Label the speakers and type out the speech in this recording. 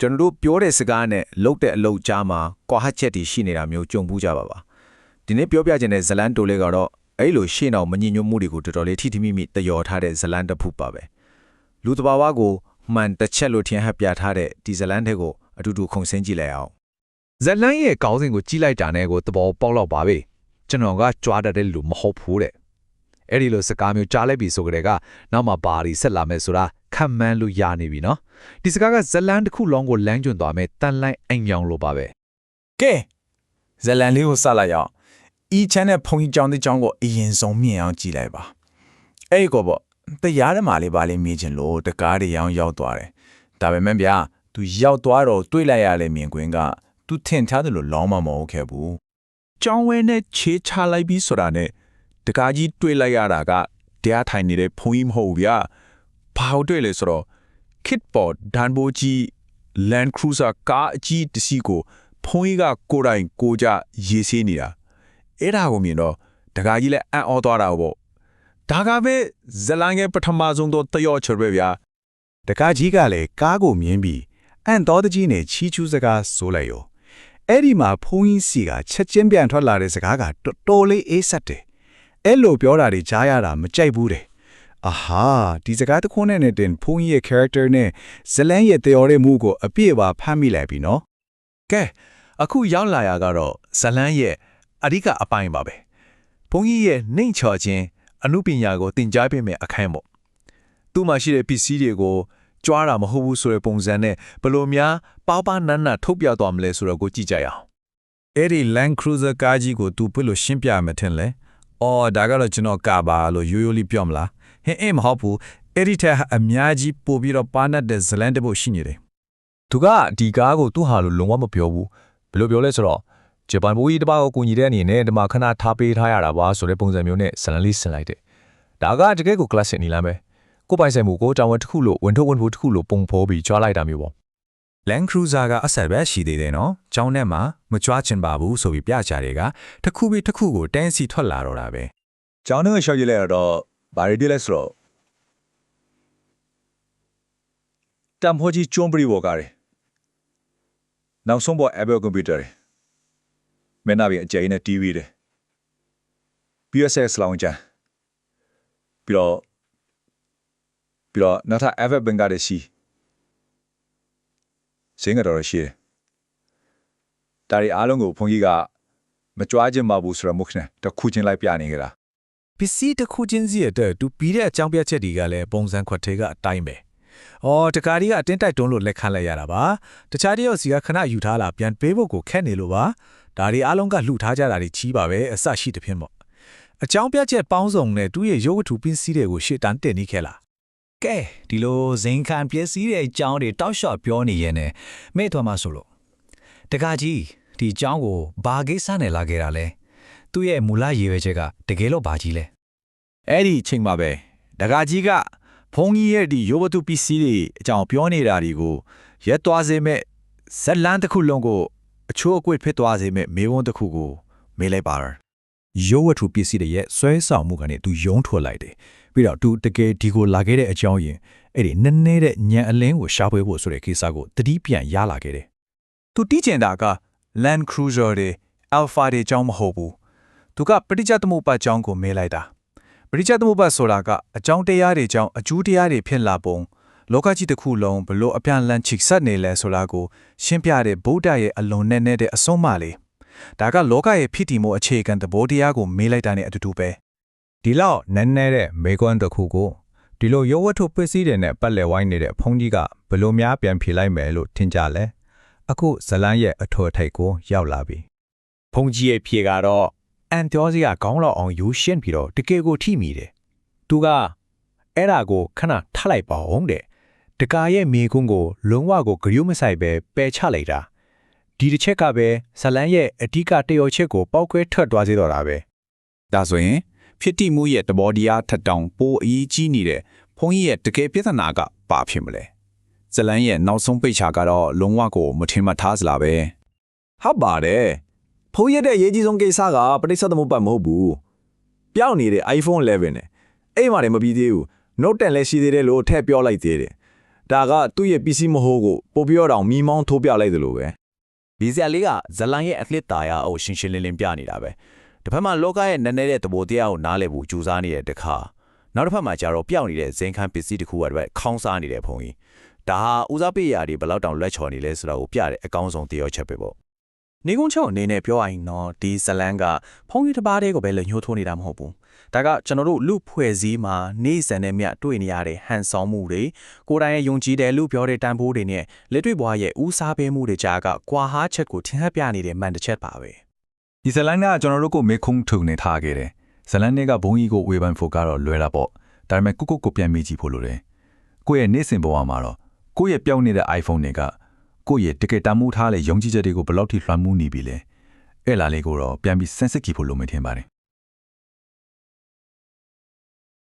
Speaker 1: ကျွန်တော်တို့ပြောတဲ့စကားနဲ့လှုပ်တဲ့အလုပ်ကြားမှာကွာဟချက်တွေရှိနေတာမျိုးကြုံဘူးကြပါပါဒီနေ့ပြောပြခြင်းတဲ့ဇလန်တိုလေးကတော့အဲ့လိုရှေ့နောက်မညင်ညွတ်မှုတွေကိုတော်တော်လေးထိထိမိမိတယောထားတဲ့ဇလန်တစ်ဖူပါပဲလူတဘာဝကိုမှန်တစ်ချက်လို့ထင်ဟပ်ပြထားတဲ့ဒီဇလန်တွေကိုအတူတူခုံဆင်းကြည့်လိုက်အောင်
Speaker 2: ဇလန်ရဲ့ကောင်းစဉ်ကိုကြီးလိုက်တာနဲ့ကိုသဘောပေါက်တော့ပါပဲကျွန်တော်ကကြွားတတ်တဲ့လူမဟုတ်ဘူးတဲ့အဲ့ဒီလိုစကားမျိုးကြားလိုက်ပြီဆိုကြတဲ့ကနောက်မှဘာတွေဆက်လာမယ်ဆိုတာခံမှန်းလို့ရနေပြီနော်ဒီစကားကဇလန်တစ်ခုလုံးကိုလမ်းကျွန်းသွားမယ်တန်လိုက်အိမ်ရောင်လိုပါပဲ
Speaker 3: ကဲဇလန်လေးကိုစလိုက်ရအောင်ဤချမ်းတဲ့ဖုန်ကြီးကြောင်းတဲ့ကြောင်းကိုအရင်ဆုံးမြင်အောင်ကြည့်လိုက်ပါအဲ့ဒီကောပေါ့တရားဓမ္မလေးပါလေးမြင်ချင်လို့တကားတွေရောင်းရောက်သွားတယ်ဒါပေမဲ့ဗျာသူရောက်သွားတော့တွေးလိုက်ရတဲ့မြင်ကွင်းကသူထင်ထားတယ်လို့လောင်းမမဟုတ်ခဲ့ဘူးကြောင်းဝဲနဲ့ချေးချလိုက်ပြီးဆိုတာနဲ့တကားကြီးတွေးလိုက်ရတာကတရားထိုင်နေတဲ့ဖုန်ကြီးမဟုတ်ဗျာဘာလို့တွေးလဲဆိုတော့ Kitbot ဒန်ဘိုကြီး Land Cruiser ကားအကြီးတစ်စီးကိုဖုန်ကြီးကကိုယ်တိုင်ကိုကြရေးဆေးနေတာအဲ့ဒါကိုမြင်တော့တကားကြီးလည်းအံ့ဩသွားတာပေါ့ဒါကပဲဇလန်ရဲ့ပထမဆုံးသောတယောချ်ပဲဗျာတကားကြီးကလည်းကားကိုမြင်ပြီးအံ့တော်တကြီးနဲ့ချီးကျူးစကားဆိုလိုက်ရောအဲ့ဒီမှာဖုန်းကြီးစီကချက်ချင်းပြန်ထွက်လာတဲ့စကားကတော်တော်လေးအေးဆက်တယ်အဲ့လိုပြောတာတွေကြားရတာမကြိုက်ဘူးတဲ့အာဟာဒီစကားတစ်ခုနဲ့တင်ဖုန်းကြီးရဲ့ character နဲ့ဇလန်ရဲ့ theory မှုကိုအပြည့်အဝဖမ်းမိလိုက်ပြီနော်ကဲအခုရောက်လာရကတော့ဇလန်ရဲ့အဓိကအပိုင်းပါပဲဘုန်းကြီးရဲ့နှိမ့်ချော်ခြင်းအမှုပညာကိုသင်ကြားပေးမယ်အခန်းပေါ့သူ့မှာရှိတဲ့ပစ္စည်းတွေကိုကြွားတာမဟုတ်ဘူးဆိုတဲ့ပုံစံနဲ့ဘယ်လိုများပေါပါနန်းနာထုတ်ပြသွားမလဲဆိုတော့ကိုကြည့်ကြရအောင်အဲ့ဒီ Land Cruiser ကားကြီးကိုသူပြလို့ရှင်းပြမယ်ထင်လဲအော်ဒါကတော့ကျွန်တော်ကားပါလို့ရိုးရိုးလေးပြောမလားဟင်းမဟုတ်ဘူးအဲ့ဒီထက်အများကြီးပို့ပြီးတော့ပါနတ်တဲ့ဇလန်တဖို့ရှိနေတယ်
Speaker 4: သူကဒီကားကိုသူ့ဟာလို့လုံးဝမပြောဘူးဘယ်လိုပြောလဲဆိုတော့ဂျပန်ဘိုးကြီးတစ်ပါးကိုကူညီတဲ့အနေနဲ့ဒီမှာခဏထားပေးထားရတာပါဆိုတဲ့ပုံစံမျိုးနဲ့ဇလန်လေးဆင်လိုက်တယ်ဒါကတကယ်ကို classic နေလားပဲကိုပိုင်ဆိုင်မှုကိုတာဝန်တစ်ခုလို့ဝန်ထုတ်ဝန်ဖို့တစ်ခုလို့ပုံဖော်ပြီးကြွားလိုက်တာမျိုးပေါ့
Speaker 3: Land Cruiser ကအဆက်ပဲရှိသေးတယ်နော်။ကျောင်းထဲမှာမကြွားချင်ပါဘူးဆိုပြီးပြချတွေကတစ်ခုပြီးတစ်ခုကိုတန်းစီထွက်လာတော့တာပဲ။ကျောင်းထဲရှောက်ကြည့်လိုက်တော့ဘာရီဒီလဲဆိုတော့တမ်ဖိုကြီးကျွန်းပရိဘော်ကားတယ်။နောက်ဆုံးပေါ် Apple computer တယ်။မင်းနာပြီးအကျဉ်းနဲ့ TV တယ်။ PSX လောင်းချမ်းပြီးတော့နောက်ထပ် Apple ဘင်္ဂါတဲ့ရှိစင်ကတော့ရှိတယ်။ဒါရီအားလုံးကိုဖုန်ကြီးကမကြွားခြင်းမဘူးဆိုတော့မဟုတ်နဲ့တခုချင်းလိုက်ပြနေကြတာ။ပစ္စည်းတစ်ခုချင်းစီတဲ့သူပြီးတဲ့အကြောင်းပြချက်တွေကလည်းပုံစံခွက်သေးကအတိုင်းပဲ။အော်တကားကြီးကအတင်းတိုက်တွန်းလို့လက်ခံလိုက်ရတာပါ။တခြားတယောက်စီကခဏယူထားလာပြန်ပေးဖို့ကိုခက်နေလို့ပါ။ဒါရီအားလုံးကလှူထားကြတာတွေချီးပါပဲအဆရှိတဲ့ဖြစ်ပေါ့။အကြောင်းပြချက်ပေါင်းစုံနဲ့သူ့ရဲ့ရုပ်ဝတ္ထုပစ္စည်းတွေကိုရှေ့တန်းတင်နေခဲ့လား။ကဲဒီလိုဇင်ခံပစ္စည်းတဲ့အကြောင်းတွေတောက်လျှော့ပြောနေရင်နဲ့မဲ့ထွားမှဆိုလို့တကားကြီးဒီအကြောင်းကိုဘာကိစ္စနဲ့လာခဲ့တာလဲသူ့ရဲ့မူလရည်ရွယ်ချက်ကတကယ်လို့ဘာကြီးလဲအဲ့ဒီအချိန်မှာပဲတကားကြီးကဘုံကြီးရဲ့ဒီရုပ်ဝတ္ထုပစ္စည်းတွေအကြောင်းပြောနေတာတွေကိုရက်သွားစေမဲ့ဇက်လန်တစ်ခုလုံးကိုအချိုးအကွေ့ဖြစ်သွားစေမဲ့မေဝန်းတစ်ခုကိုမေးလိုက်ပါရုပ်ဝတ္ထုပစ္စည်းတွေရဲ့ဆွဲဆောင်မှုကနေသူယုံထွက်လိုက်တယ်ပြီးတော့သူတကယ်ဒီကိုလာခဲ့တဲ့အကြောင်းရင်အဲ့ဒီနည်းနည်းတဲ့ညံအလင်းကိုရှာဖွေဖို့ဆိုတဲ့ကိစ္စကိုတတိပြန်ရလာခဲ့တယ်။သူတီးကျင်တာက Land Cruiser တွေ Alpha တွေအကြောင်းမဟုတ်ဘူး။သူကပဋိစ္စသမုပ္ပါအကြောင်းကိုမေးလိုက်တာ။ပဋိစ္စသမုပ္ပါဆိုတာကအကြောင်းတရားတွေအကြောင်းအကျိုးတရားတွေဖြစ်လာပုံလောကကြီးတစ်ခုလုံးဘလို့အပြန်လန်ချိဆက်နေလဲဆိုတာကိုရှင်းပြတဲ့ဗုဒ္ဓရဲ့အလွန်နဲ့တဲ့အဆုံးအမလေး။ဒါကလောကရဲ့ဖြစ်တည်မှုအခြေခံသဘောတရားကိုမေးလိုက်တာနဲ့အတူတူပဲ။ဒီလောက်နည်းနည်းတဲ့မေကွန်းတစ်ခုကိုဒီလိုရုပ်ဝတ္ထုပစ္စည်းတွေနဲ့ပတ်လည်ဝိုင်းနေတဲ့ဖုန်းကြီးကဘယ်လိုများပြန်ဖြေလိုက်မယ်လို့ထင်ကြလဲအခုဇလန်းရဲ့အထော်ထိပ်ကိုရောက်လာပြီဖုန်းကြီးရဲ့ဖြေကတော့အန်တောစီကခေါင်းလောက်အောင်ယူရှင်းပြီးတော့တကယ်ကိုထိမိတယ်သူကအဲ့ဒါကိုခဏထားလိုက်ပါအောင်တဲ့တကာရဲ့မေကွန်းကိုလုံးဝကိုဂရုမစိုက်ပဲပယ်ချလိုက်တာဒီတစ်ချက်ကပဲဇလန်းရဲ့အဓိကတယောချက်ကိုပောက်ကွဲထွက်သွားစေတော့တာပဲဒါဆိုရင်ဖြစ်တည်မှုရဲ့တဘောတရားထက်တောင်ပိုအရေးကြီးနေတဲ့ဖုန်းကြီးရဲ့တကယ်ပြဿနာကဘာဖြစ်မလဲဇလန်ရဲ့နောက်ဆုံးပိတ်ချကတော့လုံးဝကိုမထင်မှတ်ထားစလားပဲဟုတ်ပါတယ်ဖုန်းရဲ့အရေးကြီးဆုံးကိစ္စကပဋိစ္စသမုပ္ပါမဟုတ်ဘူးပျောက်နေတဲ့ iPhone 11နဲ့အဲ့မှာလည်းမပြီးသေးဘူး Note 10လည်းရှိသေးတယ်လို့ထည့်ပြောလိုက်သေးတယ် ဒါကသူ့ရဲ့ပစ္စည်းမဟုတ်ကိုပို့ပြောတော့မီးမောင်းထိုးပြလိုက်တယ်လို့ပဲ
Speaker 1: ဒီဇာလေးကဇလန်ရဲ့အသစ်တာယာအုပ်ရှင်းရှင်းလင်းလင်းပြနေတာပဲတစ်ဖက်မှာလောကရဲ့နည်းနည်းတဲ့သဘောတရားကိုနားလည်ဖို့ကြိုးစားနေတဲ့တခါနောက်တစ်ဖက်မှာကျတော့ပျောက်နေတဲ့ဇင်ခန်းပစ္စည်းတစ်ခုအတွက်ခေါင်းစားနေတဲ့ဖုန်ကြီးဒါဟာဦးစားပေးရာတွေဘယ်လောက်တောင်လွှဲချော်နေလဲဆိုတာကိုပြတဲ့အကောင်းဆုံးတရားချက်ပဲပေါ့
Speaker 5: နေကုန်းချုပ်အနေနဲ့ပြောရရင်တော့ဒီဇလန်ကဖုန်းကြီးတစ်ပါးတည်းကိုပဲလေညှိုးထိုးနေတာမဟုတ်ဘူးဒါကကျွန်တော်တို့လူဖွဲ့စည်းမှာနေစံနဲ့မြတွေ့နေရတဲ့ဟန်ဆောင်မှုတွေကိုယ်တိုင်ရဲ့ယုံကြည်တဲ့လူပြောတဲ့တန်ဖိုးတွေနဲ့လက်တွေ့ဘဝရဲ့ဦးစားပေးမှုတွေကြားကကွာဟာချက်ကိုထင်ဟပ်ပြနေတဲ့မှန်တစ်ချက်ပါပဲ
Speaker 3: ဒီဇလန်ကကျွန်တော်တို့ကိုမေခုံထုံနေထားခဲ့တယ်ဇလန်နဲ့ကဘုံကြီးကိုဝေဖန်ဖို့ကတော့လွယ်တာပေါ့ဒါပေမဲ့ကိုပြန်မိကြည့်ဖို့လိုတယ်ကိုယ့်ရဲ့နေ့စဉ်ဘဝမှာတော့ကိုယ့်ရဲ့ပြောင်းနေတဲ့ iPhone တွေကကိုယ့်ရဲ့တကယ်တမ်းမှုထားတဲ့ယုံကြည်ချက်တွေကိုဘယ်လောက်ထိလွှမ်းမိုးနေပြီလဲအဲ့လာလေးကိုတော့ပြန်ပြီးစမ်းစစ်ကြည့်ဖို့လိုမယ်ထင်ပါတယ်